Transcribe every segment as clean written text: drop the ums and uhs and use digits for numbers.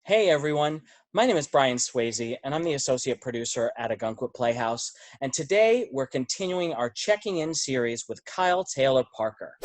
Hey everyone, my name is Brian Swasey, and I'm the Associate Producer at Ogunquit Playhouse. And today we're continuing our Checking In series with Kyle Taylor Parker.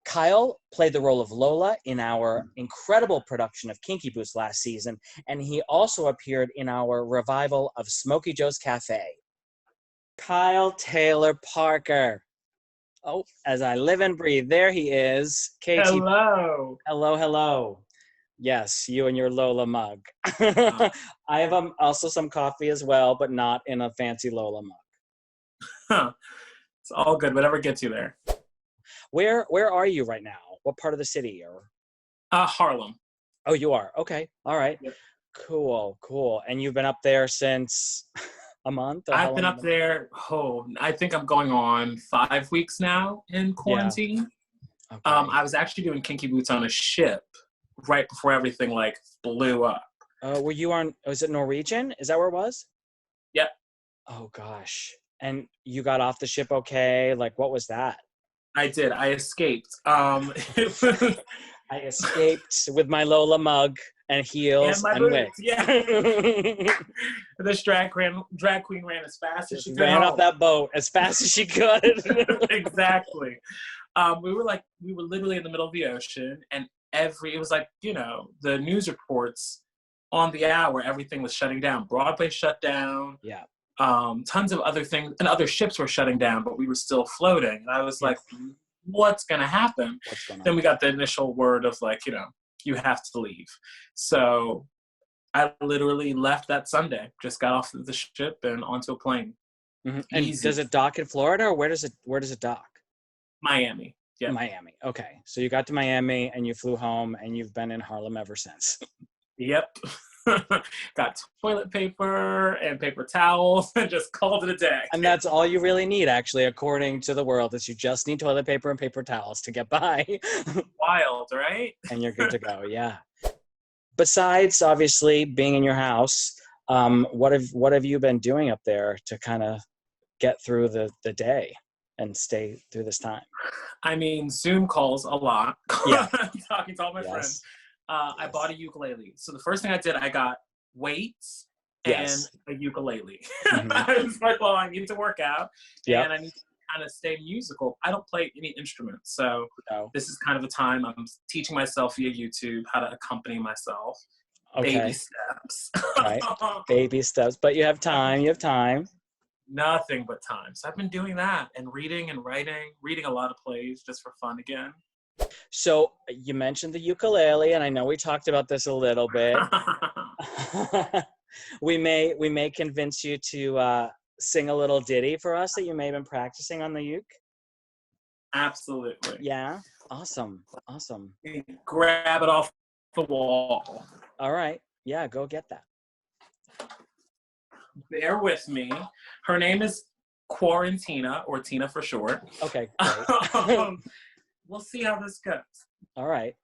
Kyle played the role of Lola in our incredible production of Kinky Boots last season, and he also appeared in our revival of Smokey Joe's Cafe. Kyle Taylor Parker. Oh, as I live and breathe, there he is. KT. Hello. Hello, hello. Yes, you and your Lola mug. I have also some coffee as well, but not in a fancy Lola mug. Huh. It's all good. Whatever gets you there. Where are you right now? What part of the city? Or Harlem. oh, you are. Okay. All right. Yep. Cool. And you've been up there since a month, or how I've been long? up there. I think I'm going on 5 weeks now in quarantine. Okay. I was actually doing Kinky Boots on a ship right before everything blew up. Were you on? Was it Norwegian? Is that where it was? Yep. Oh gosh. And you got off the ship okay? Like, what was that? I did. I escaped. I escaped with my Lola mug and heels and my and wig. boots. Yeah. This drag queen ran as fast as she could. Ran off that boat as fast as she could. Exactly. We were literally in the middle of the ocean, and it was the news reports on the hour, everything was shutting down. Broadway shut down. Yeah. Tons of other things, and other ships were shutting down, but we were still floating. And I was like, what's going to happen? Then we got the initial word of you have to leave. So I literally left that Sunday, just got off the ship and onto a plane. Mm-hmm. And does it dock in Florida, or where does it dock? Miami. Yeah. Miami. Okay. So you got to Miami and you flew home, and you've been in Harlem ever since. Yep. Got toilet paper and paper towels and just called it a day. And that's all you really need, actually, according to the world, is you just need toilet paper and paper towels to get by. Wild, right? And you're good to go. Yeah. Besides, obviously, being in your house, what have you been doing up there to kind of get through the day and stay through this time? I mean, Zoom calls a lot. Yeah. Talking to all my friends. I bought a ukulele. So the first thing I did, I got weights and a ukulele. Mm-hmm. I was like, well, I need to work out and I need to kind of stay musical. I don't play any instruments. So this is kind of a time I'm teaching myself via YouTube how to accompany myself. Okay. Baby steps. Right. Baby steps. But you have time. Nothing but time. So I've been doing that and reading and writing a lot of plays just for fun again. So you mentioned the ukulele, and I know we talked about this a little bit. we may convince you to sing a little ditty for us that you may have been practicing on the uke. Absolutely. Yeah. Awesome. Grab it off the wall. All right. Yeah, go get that. Bear with me. Her name is Quarantina, or Tina for short. Okay, great. We'll see how this goes. All right.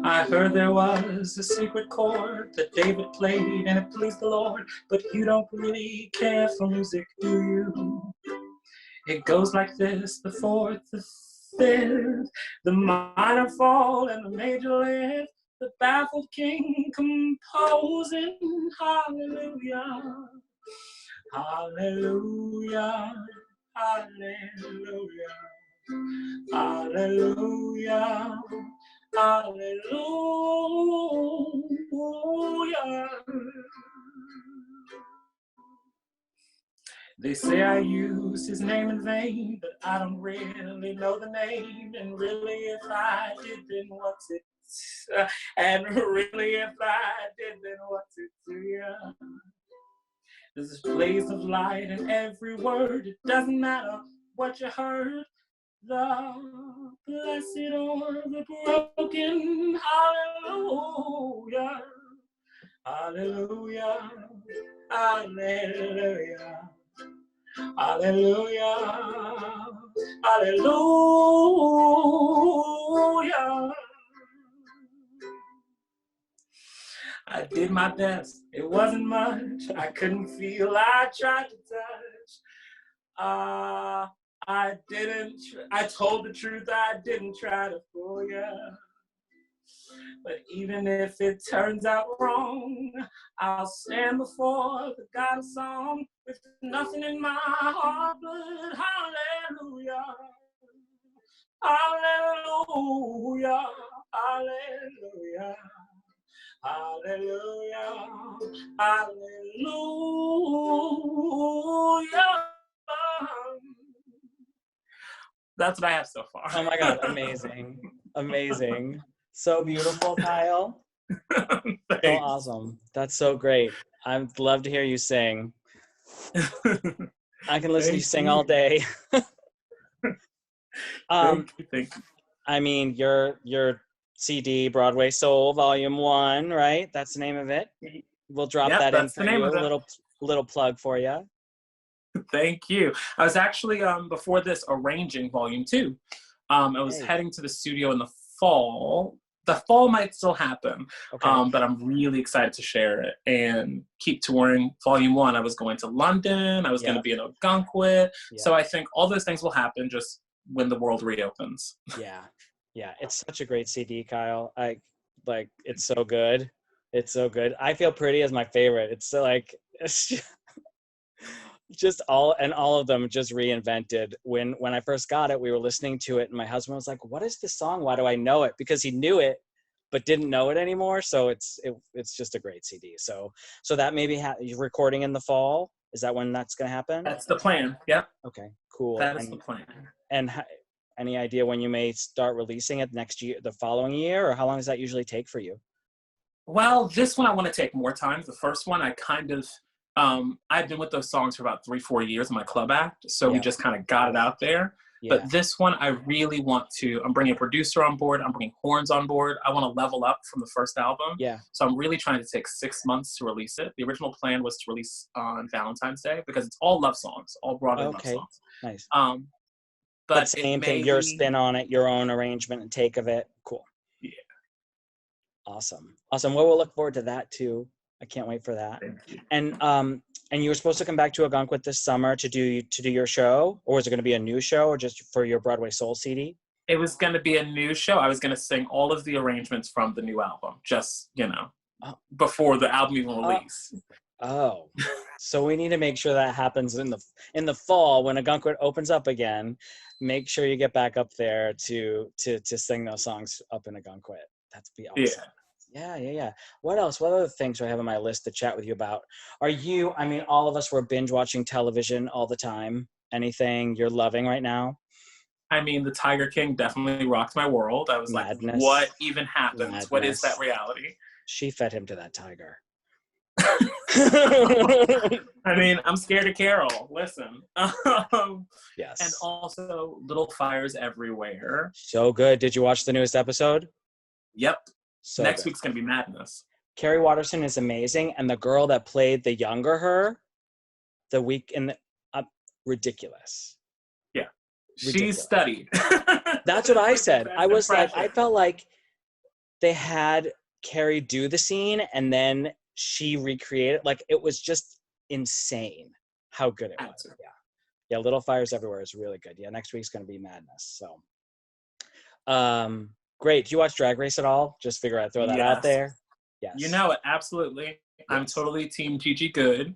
I heard there was a secret chord that David played and it pleased the Lord, but you don't really care for music, do you? It goes like this: the fourth, the fifth, the minor fall and the major lift, the baffled king composing hallelujah, hallelujah, hallelujah, hallelujah, hallelujah. They say I use his name in vain, but I don't really know the name. And really, if I did, then what's it? And really, if I did, then what's it to you? There's this blaze of light in every word. It doesn't matter what you heard. The blessed or the broken, hallelujah, hallelujah, hallelujah. Hallelujah, hallelujah. I did my best, it wasn't much. I couldn't feel, I tried to touch. I told the truth, I didn't try to fool ya. But even if it turns out wrong, I'll stand before the God of song with nothing in my heart but hallelujah. Hallelujah. Hallelujah. Hallelujah. Hallelujah. That's what I have so far. Oh my God, amazing. Amazing. So beautiful, Kyle. So awesome. That's so great. I'd love to hear you sing. I can listen to you sing all day. Thank you. I mean, your CD, Broadway Soul, Volume 1, right? That's the name of it. We'll drop that in for you. A little plug for you. Thank you. I was actually, before this, arranging Volume 2. I was heading to the studio in the fall. The fall might still happen, but I'm really excited to share it and keep touring Volume 1. I was going to London. I was going to be in Ogunquit. So I think all those things will happen just when the world reopens. Yeah, it's such a great CD, Kyle. It's so good. It's so good. I Feel Pretty is my favorite. It's it's just all of them just reinvented. When I first got it, we were listening to it and my husband was like, what is this song? Why do I know it? Because he knew it but didn't know it anymore. So it's just a great CD. So that maybe you're recording in the fall. Is that when that's going to happen? That's the plan. Yep. Okay, cool. That is the plan. And any idea when you may start releasing it next year, the following year, or how long does that usually take for you? Well, this one I want to take more time. The first one I kind of, I've been with those songs for about 3-4 years in my club act. So we just kind of got it out there. Yeah. But this one I really want to, I'm bringing a producer on board. I'm bringing horns on board. I want to level up from the first album. Yeah. So I'm really trying to take 6 months to release it. The original plan was to release on Valentine's Day because it's all love songs, all Broadway love songs. Nice. But same thing, your spin on it, your own arrangement and take of it. Cool. Yeah. Awesome. Well, we'll look forward to that too. I can't wait for that. Thank you. And you were supposed to come back to Ogunquit this summer to do your show, or was it going to be a new show, or just for your Broadway Soul CD? It was going to be a new show. I was going to sing all of the arrangements from the new album, just before the album even release. Oh, so we need to make sure that happens in the fall when Ogunquit opens up again. Make sure you get back up there to sing those songs up in Ogunquit. That'd be awesome. Yeah. What else? What other things do I have on my list to chat with you about? All of us were binge watching television all the time. Anything you're loving right now? The Tiger King definitely rocked my world. I was Madness. Like, what even happened? Madness. What is that reality? She fed him to that tiger. I'm scared of Carol. Listen. Yes. And also Little Fires Everywhere. So good. Did you watch the newest episode? Yep. So next week's going to be madness. Carrie Watterson is amazing. And the girl that played the younger her, ridiculous. Yeah. Ridiculous. She's studied. That's what I said. I felt like they had Carrie do the scene and then she recreated, it was just insane how good it was. Yeah, Little Fires Everywhere is really good. Yeah, next week's going to be madness. So, great. Do you watch Drag Race at all? Just figure out, throw that out there. Yes. You know it, absolutely. Yes. I'm totally team Gigi Good.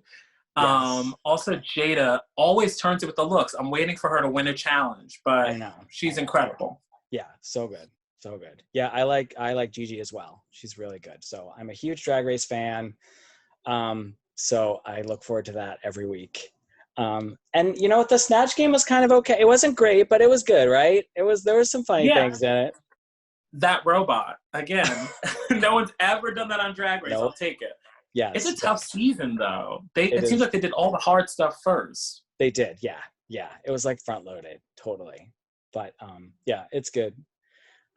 Yes. Also, Jada always turns it with the looks. I'm waiting for her to win a challenge, but I know. She's incredible. Yeah, so good. So good. Yeah, I like Gigi as well. She's really good. So I'm a huge Drag Race fan. So I look forward to that every week. And you know what? The Snatch Game was kind of okay. It wasn't great, but it was good, right? There was some funny things in it. That robot, again, no one's ever done that on Drag Race. Nope. I'll take it. Yeah. It's a tough season, though. It seems like they did all the hard stuff first. They did, yeah. Yeah, it was front-loaded, totally. But, it's good.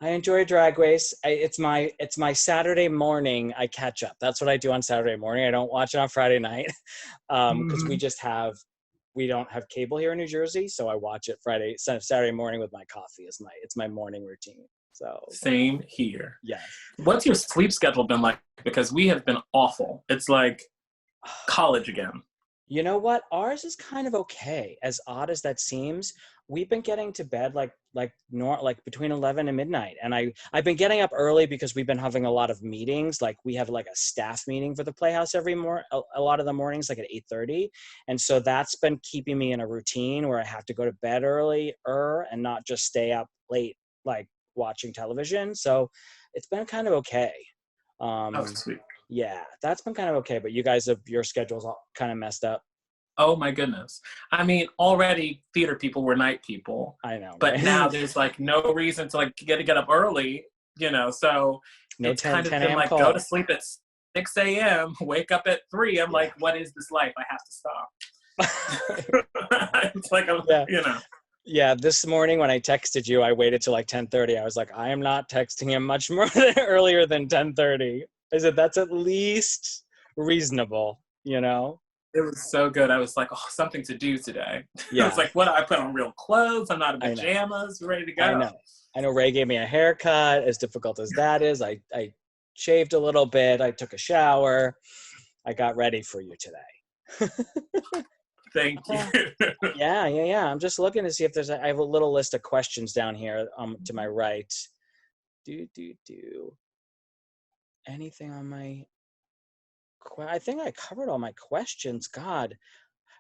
I enjoy Drag Race. It's my Saturday morning I catch up. That's what I do on Saturday morning. I don't watch it on Friday night because we don't have cable here in New Jersey, so I watch it Saturday morning with my coffee. It's my morning routine. So same here. Yeah. What's your sleep schedule been like? Because we have been awful. It's like college again. You know what? Ours is kind of okay. As odd as that seems, we've been getting to bed like between 11 and midnight. And I've been getting up early because we've been having a lot of meetings. Like we have like a staff meeting for the Playhouse a lot of the mornings, like at 8:30. And so that's been keeping me in a routine where I have to go to bed early and not just stay up late, like watching television. So it's been kind of okay. Oh, Um, sweet. yeah, that's been kind of okay. But you guys have your schedules all kind of messed up. Oh my goodness. I mean, already theater people were night people, I know, but right? now there's like no reason to like get up early, so No it's 10, kind of 10 been a.m. like go to call. sleep at 6 a.m., wake up at 3. I'm Yeah. like, what is this life? I have to stop. It's like, Yeah. you know. Yeah. This morning when I texted you, I waited till like 10:30. I was like, I am not texting him much more earlier than 10:30. I said, that's at least reasonable, you know? It was so good. I was like, oh, something to do today. It was Yeah, like, what? I put on real clothes. I'm not in I know. pajamas. Ready to I go. know. I know Ray gave me a haircut, as difficult as that is. I shaved a little bit. I took a shower. I got ready for you today. Thank you. Yeah. I'm just looking to see if I have a little list of questions down here to my right. Do. Anything on my I think I covered all my questions. God.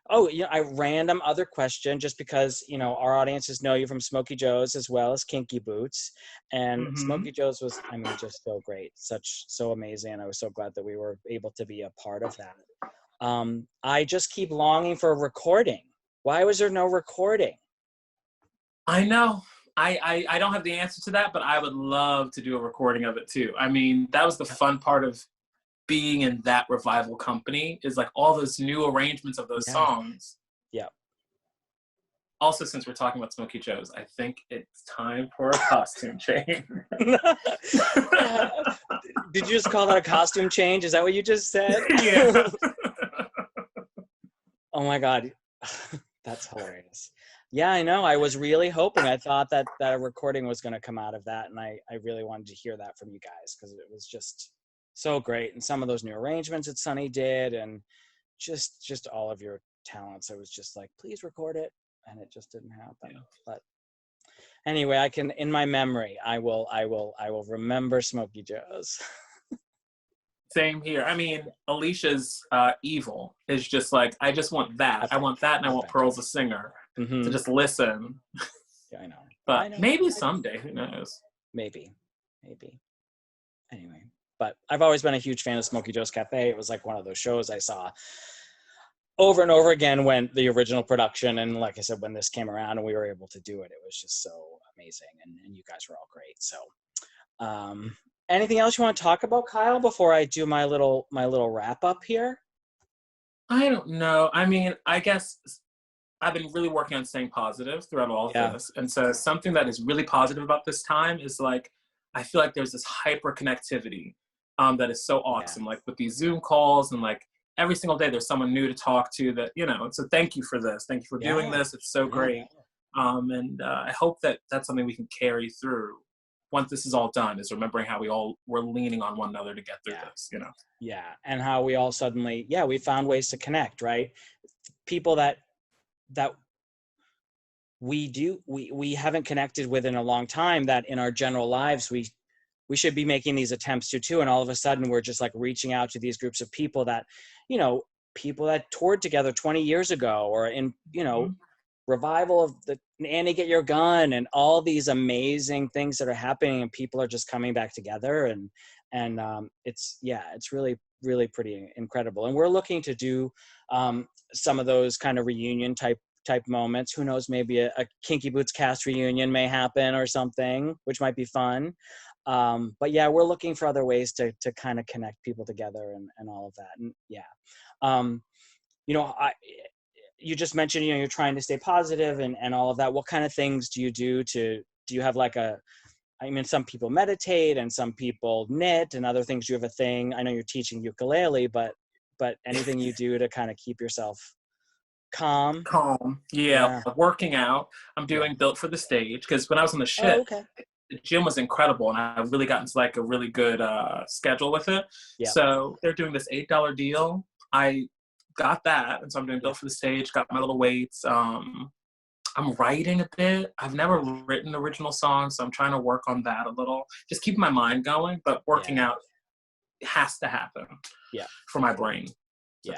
Oh, yeah, I random other question just because, our audiences know you from Smokey Joe's as well as Kinky Boots. And Hmm. Smokey Joe's was, I mean, just so great, so amazing. And I was so glad that we were able to be a part of that. I just keep longing for a recording. Why was there no recording? I know. I don't have the answer to that, but I would love to do a recording of it too. I mean, that was the fun part of being in that revival company, is like all those new arrangements of those Yeah. songs. Yeah. Also, since we're talking about Smokey Joe's, I think it's time for a costume change. Uh, Did you just call that a costume change? Is that what you just said? Yeah. Oh my God. That's hilarious. Yeah, I know. I was really hoping. I thought that a recording was going to come out of that. And I really wanted to hear that from you guys because it was just so great. And some of those new arrangements that Sonny did and just all of your talents. I was just like, please record it. And it just didn't happen. Yeah. But anyway, in my memory, I will remember Smokey Joe's. Same here. I mean, Alicia's Evil is just like, I just want that. I Epic. want that, and I want Epic. Pearl's a singer to Mm-hmm. just listen. Yeah, I know. I But know. maybe someday, who knows? Maybe. Anyway, but I've always been a huge fan of Smokey Joe's Cafe. It was like one of those shows I saw over and over again when the original production, and like I said, when this came around and we were able to do it, it was just so amazing, and you guys were all great. So anything else you want to talk about, Kyle, before I do my little wrap up here? I don't know. I mean, I guess I've been really working on staying positive throughout all of Yeah. this. And so something that is really positive about this time is like, I feel like there's this hyper connectivity that is so Yeah. awesome. Like with these Zoom calls and like every single day there's someone new to talk to that, so thank you for this. Thank you for doing Yeah. this. It's so great. And I hope that that's something we can carry through once this is all done, is remembering how we all were leaning on one another to get through this. Yeah. And how we all suddenly, we found ways to connect, right? People that we haven't connected with in a long time, that in our general lives we should be making these attempts to too, and all of a sudden we're just like reaching out to these groups of people that people that toured together 20 years ago, or in revival of the Annie Get Your Gun, and all these amazing things that are happening, and people are just coming back together, and it's really, really pretty incredible. And we're looking to do some of those kind of reunion type moments. Who knows, maybe a Kinky Boots cast reunion may happen or something, which might be fun. But yeah, we're looking for other ways to kind of connect people together, and all of that. And you just mentioned, you're trying to stay positive and all of that. What kind of things do you do you have like some people meditate and some people knit and other things. You have a thing. I know you're teaching ukulele, but anything you do to kind of keep yourself calm? Yeah. Yeah. Working out. I'm doing Built for the Stage, because when I was on the Oh, ship, okay. the gym was incredible, and I really got into like a really good schedule with it. Yeah. So they're doing this $8 deal. I got that. And so I'm doing built for the stage, got my little weights. I'm writing a bit. I've never written original songs, so I'm trying to work on that a little. Just keeping my mind going, but working out has to happen for my brain. So.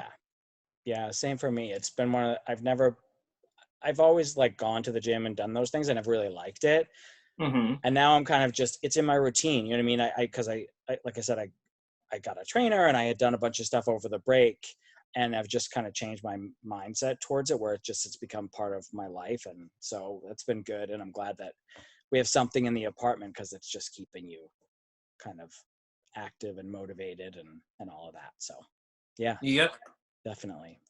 Yeah, same for me. It's been I've always like gone to the gym and done those things and I've really liked it. Mm-hmm. And now I'm kind of just, it's in my routine. You know what I mean? Cause I like I said, I got a trainer and I had done a bunch of stuff over the break and I've just kind of changed my mindset towards it where it's become part of my life. And so that's been good. And I'm glad that we have something in the apartment because it's just keeping you kind of active and motivated and all of that. So yeah. Yep. Definitely.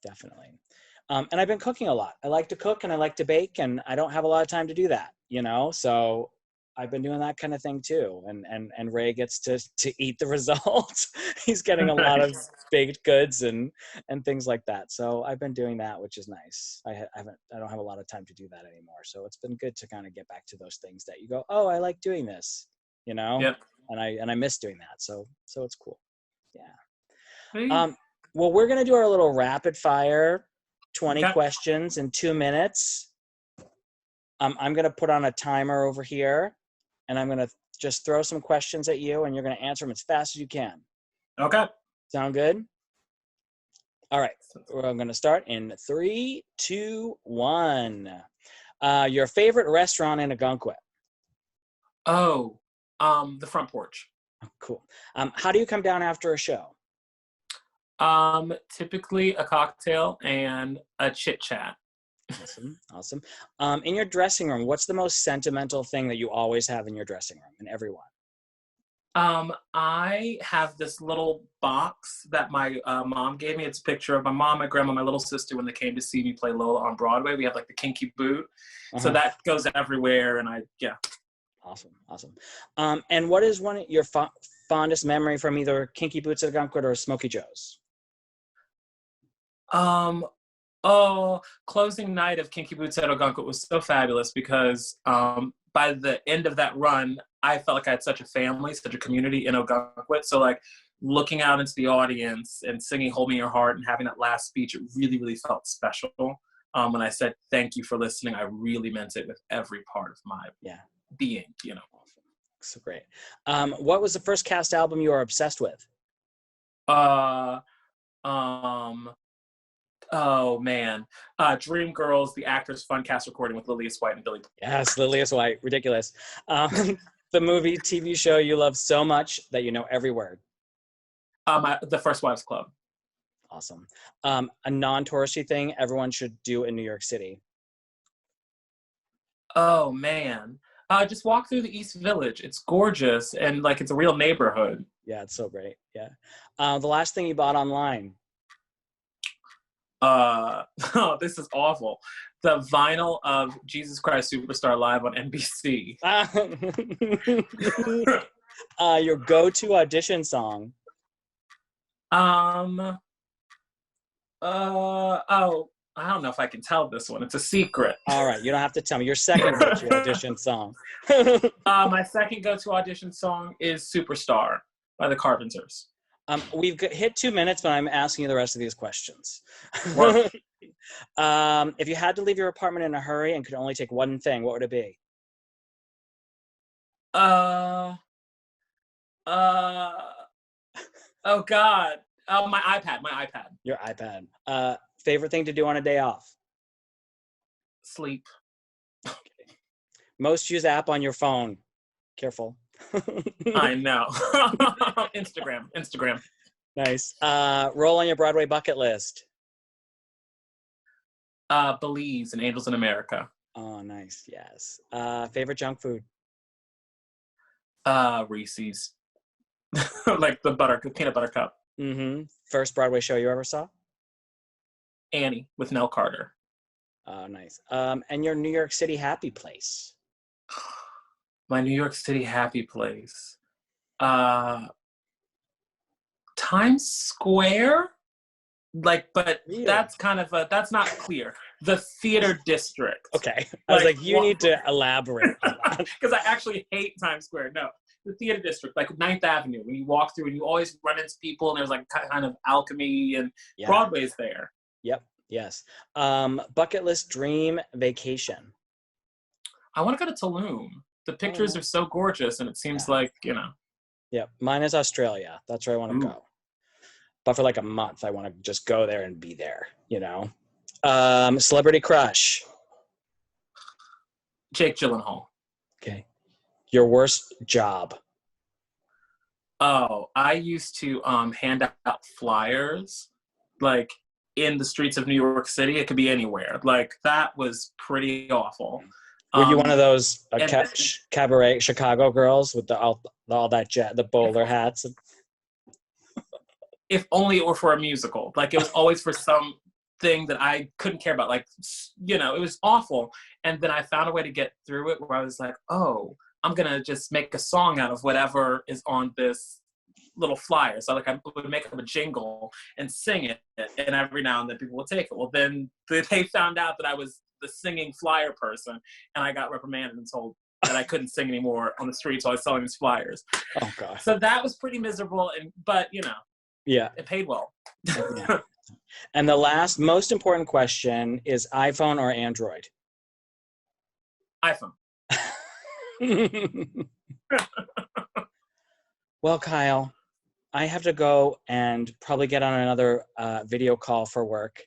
And I've been cooking a lot. I like to cook and I like to bake and I don't have a lot of time to do that, you know? So I've been doing that kind of thing too. And Ray gets to eat the results. He's getting a lot of baked goods and things like that. So I've been doing that, which is nice. I don't have a lot of time to do that anymore. So it's been good to kind of get back to those things that you go, oh, I like doing this, you know? Yep. And I miss doing that. So it's cool. Yeah. Hey. Well, we're going to do our little rapid fire 20 questions in 2 minutes. I'm going to put on a timer over here and I'm going to just throw some questions at you and you're going to answer them as fast as you can. Okay. Sound good? All right. I'm going to start in 3, 2, 1. Your favorite restaurant in Ogunquit? Oh, the front porch. Oh, cool. How do you come down after a show? Typically a cocktail and a chit chat. Awesome. In your dressing room, what's the most sentimental thing that you always have in your dressing room and everyone? I have this little box that my mom gave me. It's a picture of my mom, my grandma, my little sister when they came to see me play Lola on Broadway. We have like the Kinky Boot. So that goes everywhere and Awesome. And what is your fondest memory from either Kinky Boots at Ogunquit or Smokey Joe's? Closing night of Kinky Boots at Ogunquit was so fabulous because by the end of that run, I felt like I had such a family, such a community in Ogunquit. So like looking out into the audience and singing Hold Me in Your Heart and having that last speech, it really, really felt special. When I said, thank you for listening, I really meant it with every part of my being, you know. Awesome. So great. What was the first cast album you were obsessed with? Oh man, Dreamgirls, the Actors Fun Cast recording with Lilias White and Billy. Yes, Lilias White, ridiculous. The movie, TV show you love so much that you know every word. The First Wives Club. Awesome. A non-touristy thing everyone should do in New York City. Oh man, just walk through the East Village. It's gorgeous and like it's a real neighborhood. Yeah, it's so great. Yeah. The last thing you bought online. This is awful. The vinyl of Jesus Christ Superstar live on NBC. Your go-to audition song. I don't know if I can tell this one. It's a secret. All right, you don't have to tell me. Your second go-to audition song. My second go-to audition song is Superstar by the Carpenters. We've hit 2 minutes, but I'm asking you the rest of these questions. If you had to leave your apartment in a hurry and could only take one thing, what would it be? Oh God. My iPad. Your iPad. Favorite thing to do on a day off? Sleep. Okay. Most used app on your phone? Careful. I know. Instagram. Nice. Role on your Broadway bucket list? Belize and Angels in America. Oh, nice. Yes. Favorite junk food? Reese's. Like the peanut butter cup. Mm-hmm. First Broadway show you ever saw? Annie with Nell Carter. Oh, nice. And your New York City happy place? My New York City happy place. Times Square? But that's kind of that's not clear. The theater district. Okay. I was like, you need to elaborate on that. Because I actually hate Times Square. No. The theater district, like 9th Avenue, when you walk through and you always run into people and there's like kind of alchemy and Broadway's there. Yep. Yes. Bucket list dream vacation. I want to go to Tulum. The pictures Oh, are so gorgeous, and it seems yeah. like, you know. Yep. Mine is Australia. That's where I want to Ooh. go. But for like a month, I want to just go there and be there, you know? Celebrity crush. Jake Gyllenhaal. Okay. Your worst job. Oh, I used to hand out flyers, like in the streets of New York City. It could be anywhere. Like that was pretty awful. Were you one of those And cabaret Chicago girls with all that the bowler hats? if only it were for a musical, like it was always for some thing that I couldn't care about. Like, you know, it was awful. And then I found a way to get through it where I was like, oh, I'm gonna just make a song out of whatever is on this little flyer. So like I would make up a jingle and sing it, and every now and then people would take it. Well, then they found out that I was the singing flyer person, and I got reprimanded and told that I couldn't sing anymore on the street, so I was selling these flyers. Oh god. So that was pretty miserable, but you know, yeah, it paid well. yeah. And the last most important question is iPhone or Android? iPhone. Well, Kyle, I have to go and probably get on another video call for work.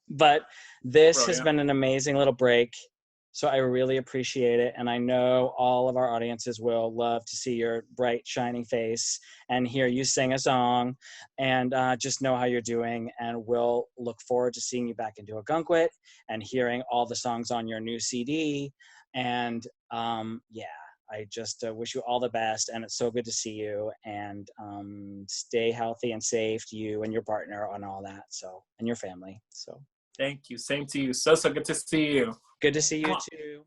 But this has been an amazing little break. So I really appreciate it. And I know all of our audiences will love to see your bright, shining face and hear you sing a song, and just know how you're doing. And we'll look forward to seeing you back into Ogunquit and hearing all the songs on your new CD. And yeah, I just wish you all the best. And it's so good to see you. And stay healthy and safe, you and your partner, and all that. So, and your family. So Thank you. Same to you. So good to see you. good to see you too.